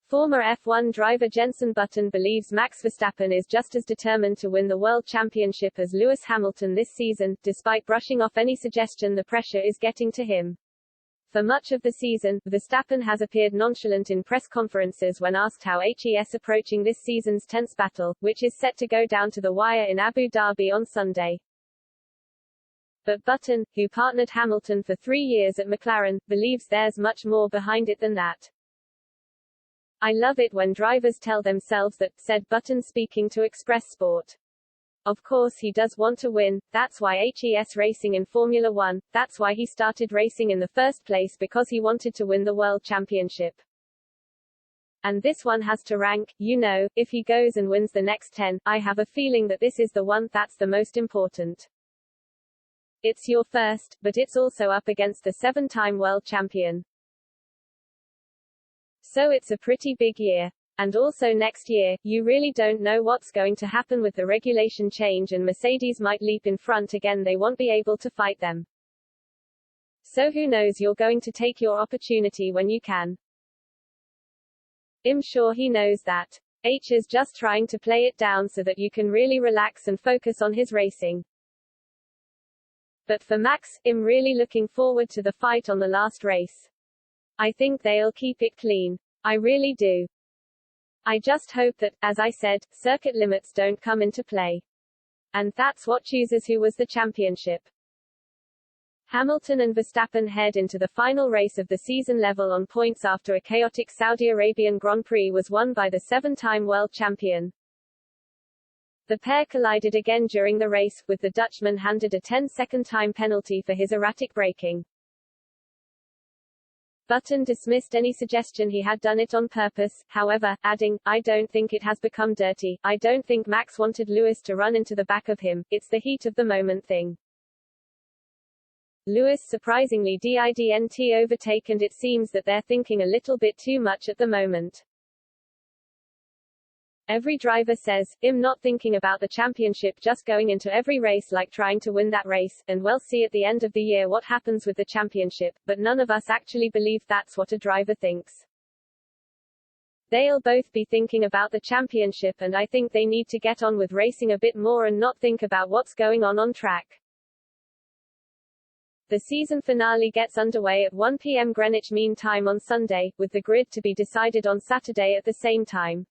Former F1 driver Jenson Button believes Max Verstappen is just as determined to win the World Championship as Lewis Hamilton this season, despite brushing off any suggestion the pressure is getting to him. For much of the season, Verstappen has appeared nonchalant in press conferences when asked how he's approaching this season's tense battle, which is set to go down to the wire in Abu Dhabi on Sunday. But Button, who partnered Hamilton for 3 years at McLaren, believes there's much more behind it than that. "I love it when drivers tell themselves that," said Button speaking to Express Sport. "Of course he does want to win, that's why he's racing in Formula One, that's why he started racing in the first place, because he wanted to win the World Championship. And this one has to rank, you know, if he goes and wins the next 10, I have a feeling that this is the one that's the most important. It's your first, but it's also up against the 7-time world champion. So it's a pretty big year. And also next year, you really don't know what's going to happen with the regulation change, and Mercedes might leap in front again, they won't be able to fight them. So who knows, you're going to take your opportunity when you can. I'm sure he knows that. Is just trying to play it down so that you can really relax and focus on his racing. But for Max, I'm really looking forward to the fight on the last race. I think they'll keep it clean. I really do. I just hope that, as I said, circuit limits don't come into play. And that's what chooses who was the championship." Hamilton and Verstappen head into the final race of the season level on points after a chaotic Saudi Arabian Grand Prix was won by the 7-time world champion. The pair collided again during the race, with the Dutchman handed a 10-second time penalty for his erratic braking. Button dismissed any suggestion he had done it on purpose, however, adding, "I don't think it has become dirty. I don't think Max wanted Lewis to run into the back of him, it's the heat of the moment thing. Lewis surprisingly didn't overtake, and it seems that they're thinking a little bit too much at the moment. Every driver says, I'm not thinking about the championship, just going into every race like trying to win that race, and we'll see at the end of the year what happens with the championship, but none of us actually believe that's what a driver thinks. They'll both be thinking about the championship, and I think they need to get on with racing a bit more and not think about what's going on track." The season finale gets underway at 1 p.m. Greenwich Mean Time on Sunday, with the grid to be decided on Saturday at the same time.